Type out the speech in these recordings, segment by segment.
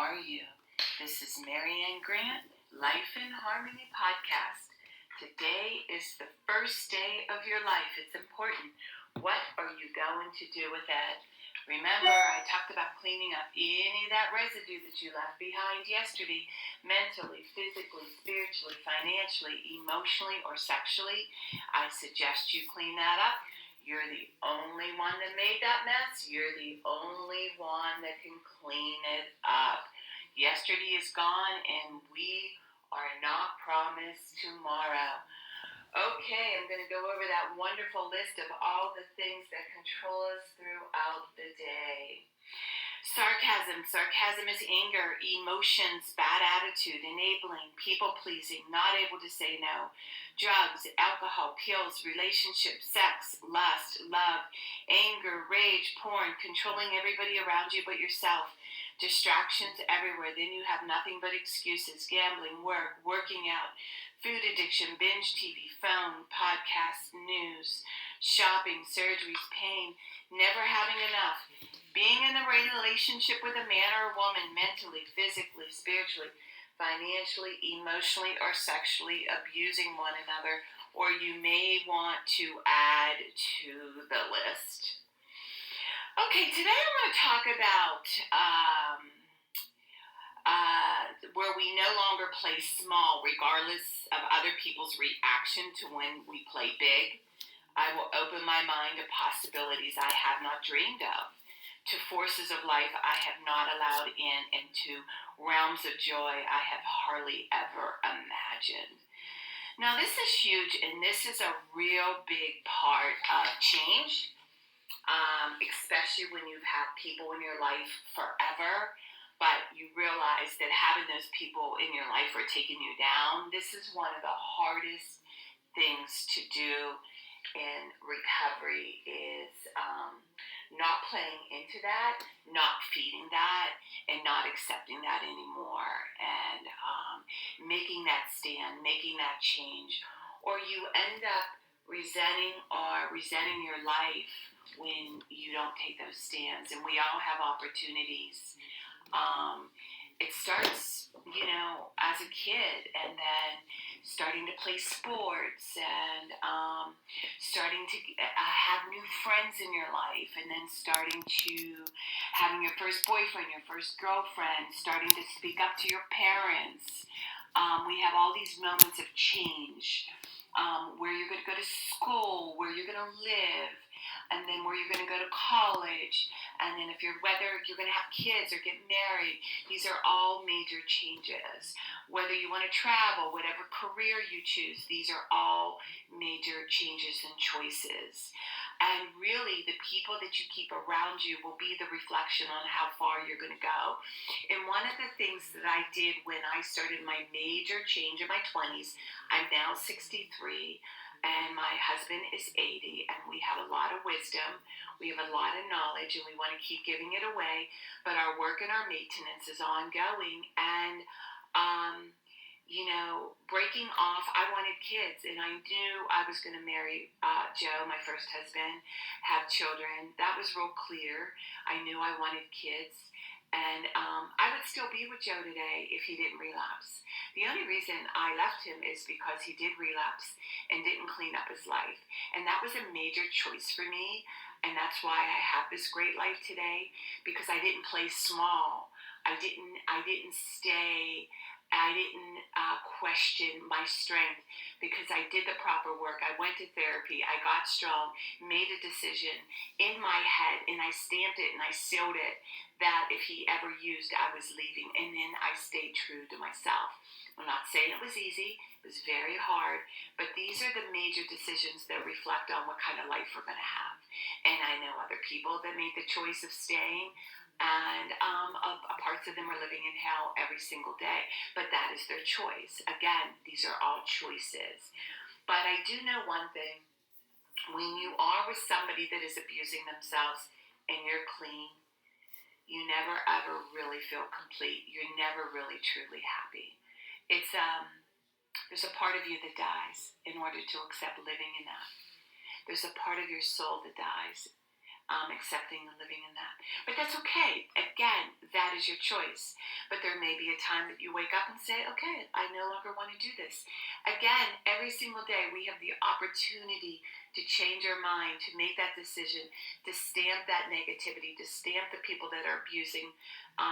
are you? This is Marianne Grant, Life in Harmony podcast. Today is the first day of your life. It's important. What are you going to do with it? Remember, I talked about cleaning up any of that residue that you left behind yesterday, mentally, physically, spiritually, financially, emotionally, or sexually. I suggest you clean that up. You're the only one that made that mess. You're the only one that can clean it up. Yesterday is gone, and we are not promised tomorrow. Okay, I'm going to go over that wonderful list of all the things that control us throughout the day. Sarcasm. Sarcasm is anger, emotions, bad attitude, enabling, people-pleasing, not able to say no. Drugs, alcohol, pills, relationships, sex, lust, love, anger, rage, porn, controlling everybody around you but yourself. Distractions everywhere. Then you have nothing but excuses. Gambling, work, working out, food addiction, binge TV, phone, podcasts, news, shopping, surgeries, pain, never having enough. Being in a relationship with a man or a woman, mentally, physically, spiritually, financially, emotionally, or sexually abusing one another, or you may want to add to the list. Okay, today I want to talk about where we no longer play small regardless of other people's reaction to when we play big. I will open my mind to possibilities I have not dreamed of, to forces of life I have not allowed in, and to realms of joy I have hardly ever imagined. Now this is huge, and this is a real big part of change, especially when you've had people in your life forever, but you realize that having those people in your life are taking you down. This is one of the hardest things to do in recovery is not playing into that, not feeding that, and not accepting that anymore, and making that stand, making that change. Or you end up resenting your life when you don't take those stands. And we all have opportunities. It starts, as a kid, and then starting to play sports, and starting to have new friends in your life, and then starting to having your first boyfriend, your first girlfriend, starting to speak up to your parents. We have all these moments of change, where you're going to go to school, where you're going to live, and then where you're going to go to college, and then whether you're going to have kids or get married. These are all major changes. Whether you want to travel, whatever career you choose, these are all major changes and choices. And really, the people that you keep around you will be the reflection on how far you're going to go. And one of the things that I did when I started my major change in my 20s, I'm now 63, and my husband is 80, and we have a lot of wisdom, we have a lot of knowledge, and we want to keep giving it away, but our work and our maintenance is ongoing, and breaking off, I wanted kids, and I knew I was going to marry Joe, my first husband, have children. That was real clear. I knew I wanted kids, and I would still be with Joe today if he didn't relapse. The only reason I left him is because he did relapse and didn't clean up his life, and that was a major choice for me, and that's why I have this great life today, because I didn't play small. I didn't question my strength, because I did the proper work. I went to therapy. I got strong, made a decision in my head, and I stamped it and I sealed it that if he ever used, I was leaving. And then I stayed true to myself. I'm not saying it was easy. It was very hard. But these are the major decisions that reflect on what kind of life we're going to have. And I know other people that made the choice of staying, and parts of them are living in hell every single day. But that is their choice. Again, these are all choices. But I do know one thing. When you are with somebody that is abusing themselves and you're clean, you never ever really feel complete. You're never really truly happy. It's there's a part of you that dies in order to accept living in that. There's a part of your soul that dies accepting and living in that. But that's okay. Again, that is your choice. But there may be a time that you wake up and say, okay, I no longer want to do this. Again, every single day we have the opportunity to change our mind, to make that decision, to stamp that negativity, to stamp the people that are abusing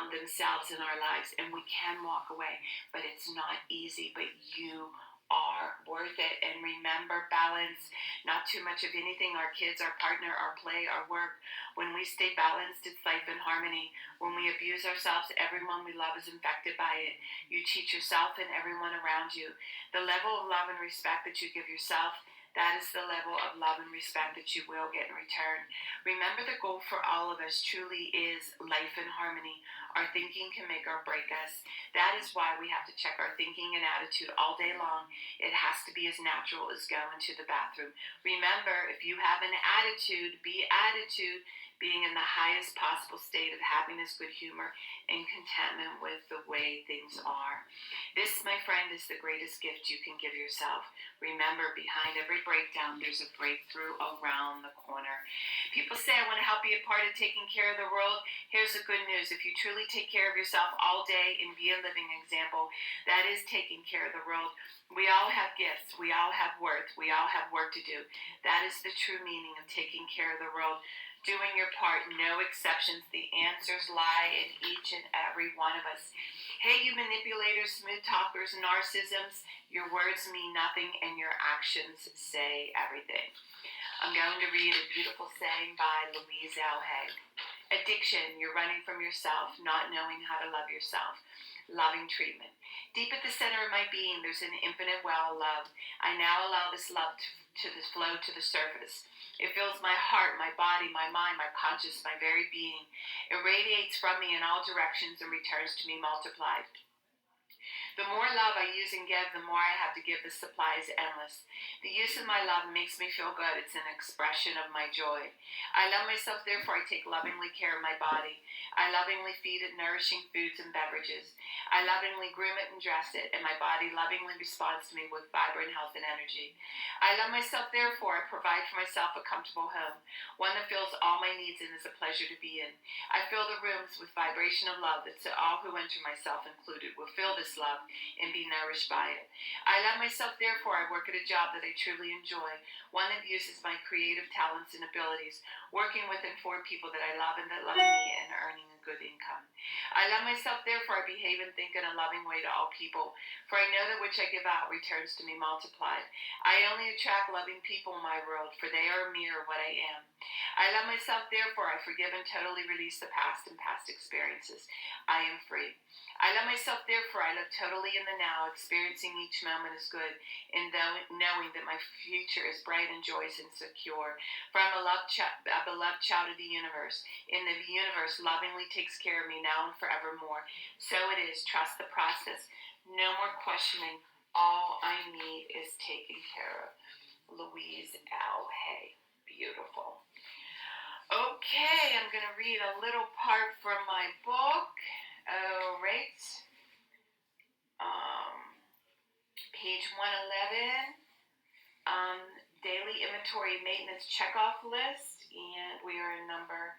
themselves in our lives. And we can walk away, but it's not easy. But you are worth it. And remember, balance, not too much of anything, our kids, our partner, our play, our work. When we stay balanced, it's life in harmony. When we abuse ourselves, everyone we love is infected by it. You teach yourself and everyone around you. The level of love and respect that you give yourself, that is the level of love and respect that you will get in return. Remember, the goal for all of us truly is life in harmony. Our thinking can make or break us. That is why we have to check our thinking and attitude all day long. It has to be as natural as going to the bathroom. Remember, if you have an attitude, be attitude, being in the highest possible state of happiness, good humor, and contentment with the way things are. This, my friend, is the greatest gift you can give yourself. Remember, behind every breakdown, there's a breakthrough around the corner. People say, I want to help be a part of taking care of the world. Here's the good news. If you truly take care of yourself all day and be a living example, that is taking care of the world. We all have gifts. We all have worth. We all have work to do. That is the true meaning of taking care of the world. Doing your part, no exceptions. The answers lie in each and every one of us. Hey, you manipulators, smooth talkers, narcissisms, your words mean nothing and your actions say everything. I'm going to read a beautiful saying by Louise L. Hay. Addiction, you're running from yourself, not knowing how to love yourself. Loving treatment. Deep at the center of my being, there's an infinite well of love. I now allow this love to flow to the surface. It fills my heart, my body, my mind, my conscience, my very being. It radiates from me in all directions and returns to me multiplied. The more love I use and give, the more I have to give. The supply is endless. The use of my love makes me feel good. It's an expression of my joy. I love myself, therefore I take lovingly care of my body. I lovingly feed it nourishing foods and beverages. I lovingly groom it and dress it, and my body lovingly responds to me with vibrant health and energy. I love myself, therefore I provide for myself a comfortable home, one that fills all my needs and is a pleasure to be in. I fill the rooms with vibration of love that so all who enter, myself included, will feel this love and be nourished by it. I love myself, therefore I work at a job that I truly enjoy, one that uses my creative talents and abilities, working with and for people that I love and that love me, and earning a good income. I love myself, therefore I behave and think in a loving way to all people, for I know that which I give out returns to me multiplied. I only attract loving people in my world, for they are a mirror of what I am. I love myself, therefore I forgive and totally release the past and past experiences. I am free. I love myself, therefore I live totally in the now, experiencing each moment as good, and knowing that my future is bright and joyous and secure. For I'm a beloved child of the universe, and the universe lovingly takes care of me now and forevermore. So it is. Trust the process. No more questioning. All I need is taken care of. Louise L. Hay. Beautiful. Okay, I'm going to read a little part from my book. All right. Page 111. Daily inventory maintenance checkoff list. And we are in number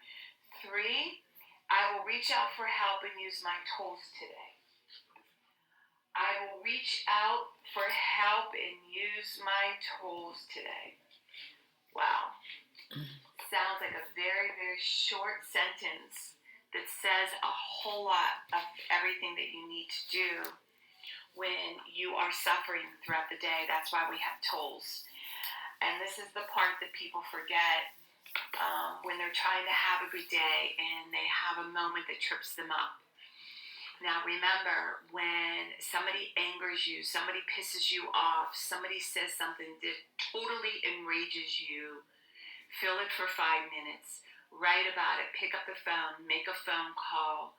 3. I will reach out for help and use my tools today. I will reach out for help and use my tools today. Wow. Sounds like a very, very short sentence that says a whole lot of everything that you need to do when you are suffering throughout the day. That's why we have tools. And this is the part that people forget when they're trying to have a good day and they have a moment that trips them up. Now remember, when somebody angers you, somebody pisses you off, somebody says something that totally enrages you, feel it for 5 minutes. Write about it, pick up the phone, make a phone call,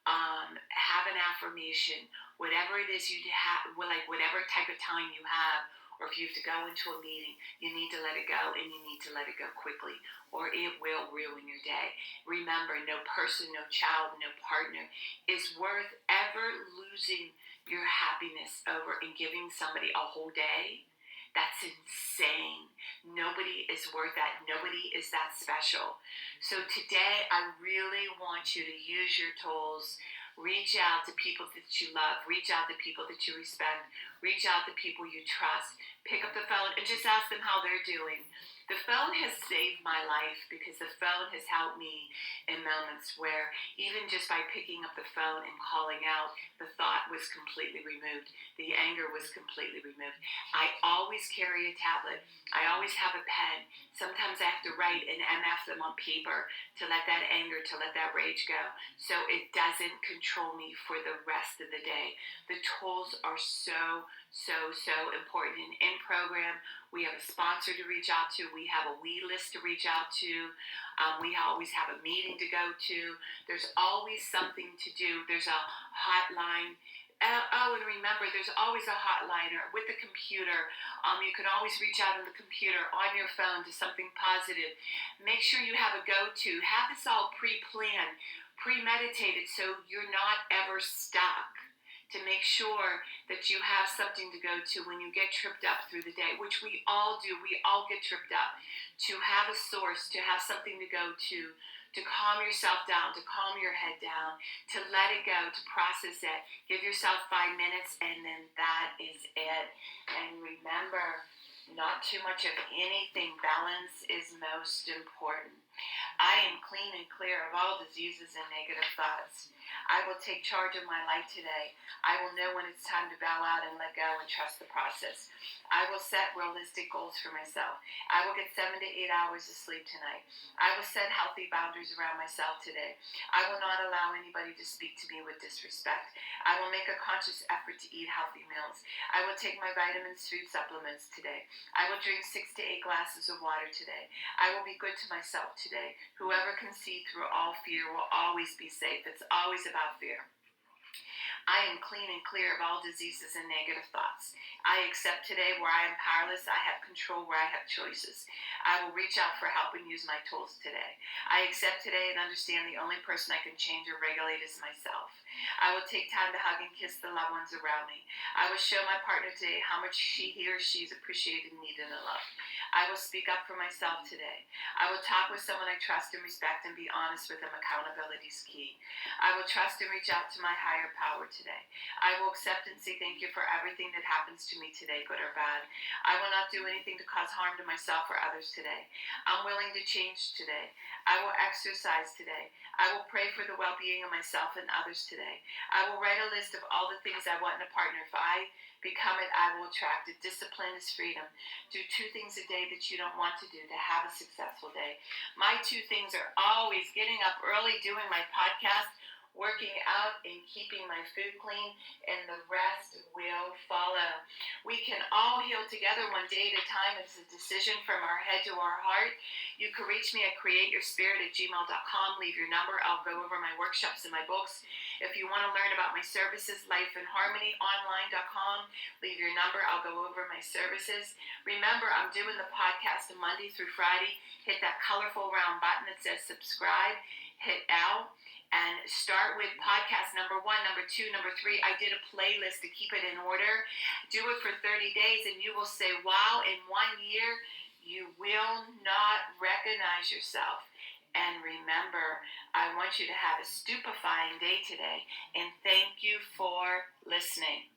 have an affirmation, whatever it is you have, like whatever type of time you have, or if you have to go into a meeting, you need to let it go, and you need to let it go quickly, or it will ruin your day. Remember, no person, no child, no partner is worth ever losing your happiness over and giving somebody a whole day That's insane. Nobody is worth that. Nobody is that special. So today, I really want you to use your tools. Reach out to people that you love. Reach out to people that you respect. Reach out to people you trust. Pick up the phone and just ask them how they're doing. The phone has saved my life because the phone has helped me in moments where even just by picking up the phone and calling out, the thought was completely removed. The anger was completely removed. I always carry a tablet. I always have a pen. Sometimes I have to write and MF them on paper to let that anger, to let that rage go, so it doesn't control me for the rest of the day. The tools are so important. And in program, we have a sponsor to reach out to. We have a we list to reach out to. We always have a meeting to go to. There's always something to do. There's a hotline. And remember, there's always a hotline or with the computer. You can always reach out on the computer, on your phone, to something positive. Make sure you have a go-to. Have this all pre-planned, premeditated, so you're not ever stuck. To make sure that you have something to go to when you get tripped up through the day, which we all do. We all get tripped up. To have a source, to have something to go to calm yourself down, to calm your head down, to let it go, to process it. Give yourself 5 minutes, and then that is it. And remember, not too much of anything. Balance is most important. I am clean and clear of all diseases and negative thoughts. I will take charge of my life today. I will know when it's time to bow out and let go and trust the process. I will set realistic goals for myself. I will get 7 to 8 hours of sleep tonight. I will set healthy boundaries around myself today. I will not allow anybody to speak to me with disrespect. I will make a conscious effort to eat healthy meals. I will take my vitamins, food supplements today. I will drink 6 to 8 glasses of water today. I will be good to myself today. Whoever can see through all fear will always be safe. It's always about fear. I am clean and clear of all diseases and negative thoughts. I accept today where I am powerless. I have control where I have choices. I will reach out for help and use my tools today. I accept today and understand the only person I can change or regulate is myself. I will take time to hug and kiss the loved ones around me. I will show my partner today how much he or she is appreciated, needed, and loved. I will speak up for myself today. I will talk with someone I trust and respect and be honest with them. Accountability is key. I will trust and reach out to my higher power today. I will accept and say thank you for everything that happens to me today, good or bad. I will not do anything to cause harm to myself or others today. I'm willing to change today. I will exercise today. I will pray for the well-being of myself and others today. I will write a list of all the things I want in a partner. If I become it, I will attract it. Discipline is freedom. Do 2 things a day that you don't want to do to have a successful day. My 2 things are always getting up early, doing my podcast, working out, and keeping my food clean, and the rest will follow. We can all heal together one day at a time. It's a decision from our head to our heart. You can reach me at createyourspirit@gmail.com. Leave your number. I'll go over my workshops and my books. If you want to learn about my services, lifeinharmonyonline.com. Leave your number. I'll go over my services. Remember, I'm doing the podcast Monday through Friday. Hit that colorful round button that says subscribe. Hit L. And start with podcast number 1, number 2, number 3. I did a playlist to keep it in order. Do it for 30 days and you will say, wow, in 1 year, you will not recognize yourself. And remember, I want you to have a stupefying day today. And thank you for listening.